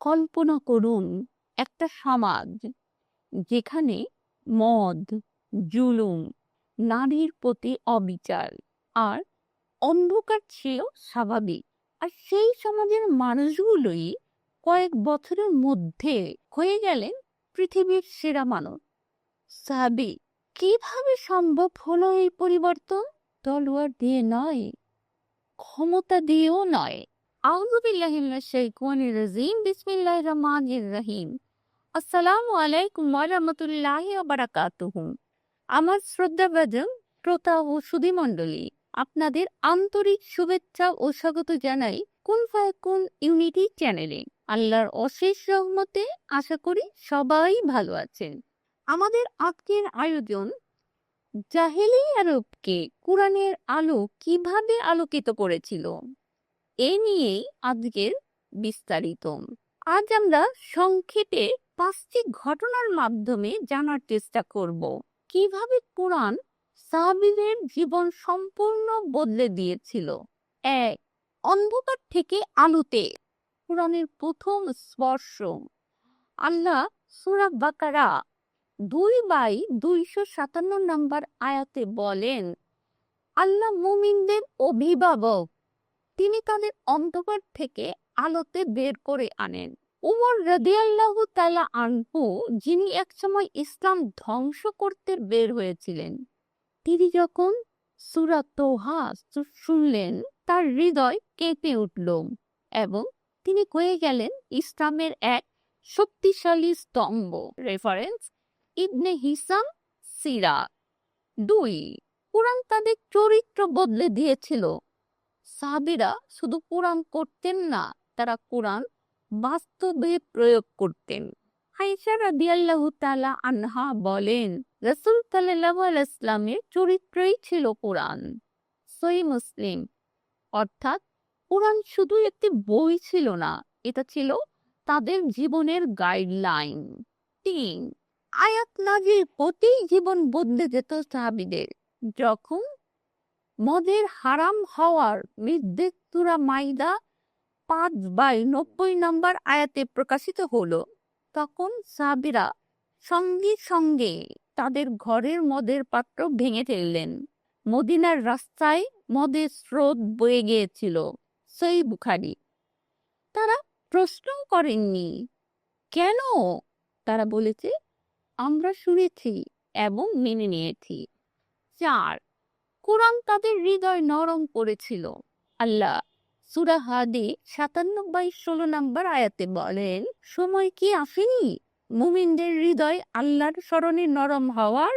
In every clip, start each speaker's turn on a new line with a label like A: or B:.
A: কল্পনা করুন একটা সমাজ যেখানে মদ, জুলুম, নারীর প্রতি অবিচার আর অন্ধকার ছিল স্বাভাবিক। আর সেই সমাজের মানুষগুলোই কয়েক বছরের মধ্যে হয়ে গেলেন পৃথিবীর সেরা মানুষ। সাবি, কিভাবে সম্ভব হলো এই পরিবর্তন? তলোয়ার দিয়ে নয়, ক্ষমতা দিয়েও নয়। আউযু বিল্লাহি মিনাশ শাইতানির রাজিম। বিসমিল্লাহির রহমানির রহিম। আসসালামু আলাইকুম ওয়া রাহমাতুল্লাহি ওয়া বারাকাতুহু। আমার শ্রদ্ধাভাজন শ্রোতা ও সুধীমণ্ডলী, আপনাদের আন্তরিক শুভেচ্ছা ও স্বাগত জানাই কুন ফায়াকুন ইউনিটি চ্যানেলে। আল্লাহর অশেষ রহমতে আশা করি সবাই ভালো আছেন। আমাদের আজকের আয়োজন জাহেলি আরবকে কুরআনের আলো কিভাবে আলোকিত করেছিল, এ নিয়েই আজকের বিস্তারিত। আজ আমরা সংক্ষেপে 5টি ঘটনার মাধ্যমে জানার চেষ্টা করব কিভাবে কুরআন সাহাবীদের জীবন সম্পূর্ণ বদলে দিয়েছিল। 1. অন্ধকার থেকে আলোতে কুরআনের প্রথম স্পর্শ। আল্লাহ সূরা বাকারা 2/257 নম্বর আয়াতে বলেন, আল্লাহ মুমিনদের অভিভাবক, তিনি তাদের অন্ধকার থেকে আলোতে বের করে আনেন। উমর রাদিয়াল্লাহু তাআলা আনহু, যিনি একসময় ইসলাম ধ্বংস করতে বের হয়েছিলেন, তিনি যখন সূরা তোহা শুনলেন, তার হৃদয় কেঁপে উঠল এবং তিনি হয়ে গেলেন ইসলামের এক শক্তিশালী স্তম্ভ। রেফারেন্স ইবনে হিসাম সিরা। 2. কুরআন তাদের চরিত্র বদলে দিয়েছিল। সাহাবীরা শুধু কোরআন করতেন না, তারা কোরআন বাস্তবে প্রয়োগ করতেন। আয়েশা রাদিয়াল্লাহু তাআলা আনহা বলেন, রাসূল সাল্লাল্লাহু আলাইহি ওয়াসাল্লামের চরিত্রই ছিল কোরআন। সহিহ মুসলিম। অর্থাৎ কোরআন শুধু একটি বই ছিল না, এটা ছিল তাদের জীবনের গাইডলাইন। 3. আয়াত নাজিল হতেই জীবন বদলে যেত সাহাবীদের। যখন মদের হারাম হওয়ার নির্দেশ সূরা মাইদা 5/90 নম্বর আয়াতে প্রকাশিত হলো, তখন সাহাবীরা সঙ্গে সঙ্গে তাদের ঘরের মদের পাত্র ভেঙে ফেললেন। মদিনার রাস্তায় মদের স্রোত বয়ে গিয়েছিল। সহিহ বুখারী। তারা প্রশ্নও করেননি কেন, তারা বলেছে, আমরা শুনেছি এবং মেনে নিয়েছি। 4. কোরআন তাদের হৃদয় নরম করেছিল। আল্লাহ সূরা হাদী 57/16 নম্বর আয়াতে বলেন, সময় কি আসেনি মুমিনদের হৃদয় আল্লাহর স্মরণে নরম হওয়ার?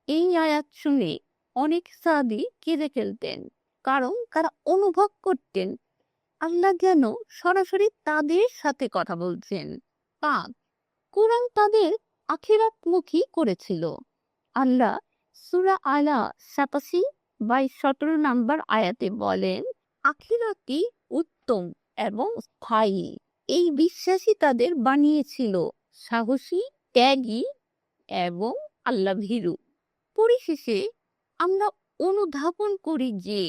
A: এই আয়াত শুনে অনেক সাহাবী কেঁদে ফেলতেন, কারণ তারা অনুভব করতেন আল্লাহ যেন সরাসরি তাদের সাথে কথা বলছেন। 5. কোরআন তাদের আখিরাতমুখী করেছিল। আল্লাহ সূরা আলা 87/17 নম্বর আয়াতে বলেন, আখিরাতই উত্তম এবং স্থায়ী। এই বিশ্বাসই তাদের বানিয়েছিল সাহসী, ত্যাগী এবং আল্লাহ ভীরু। পরিশেষে আমরা অনুধাবন করি যে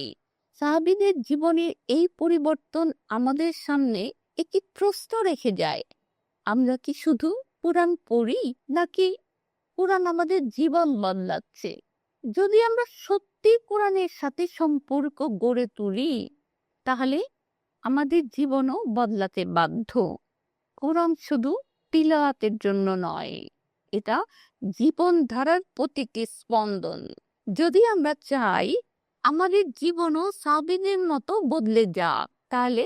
A: সাহাবীদের জীবনের এই পরিবর্তন আমাদের সামনে একটি প্রশ্ন রেখে যায়, আমরা কি শুধু কোরআন পড়ি নাকি কোরআন আমাদের জীবন বদলাচ্ছে? যদি আমরা সত্যি কোরআনের সাথে সম্পর্ক গড়ে তুলি, তাহলে আমাদের জীবনও বদলাতে বাধ্য। কোরআন শুধু তিলাওয়াতের জন্য নয়, এটা জীবনধারার প্রতীকী স্পন্দন। যদি আমরা চাই আমাদের জীবনও সাহাবীদের মতো বদলে যাক, তাহলে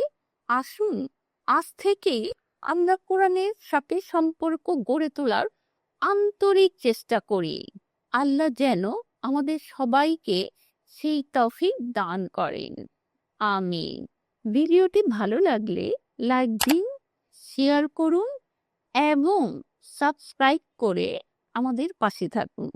A: আসুন আজ থেকেই আমরা কোরআনের সাথে সম্পর্ক গড়ে তোলার আন্তরিক চেষ্টা করি। আল্লাহ যেন আমাদের সবাইকে সেই তৌফিক দান করেন। আমিন। ভিডিওটি ভালো লাগলে লাইক দিন, শেয়ার করুন এবং সাবস্ক্রাইব করে আমাদের পাশে থাকুন।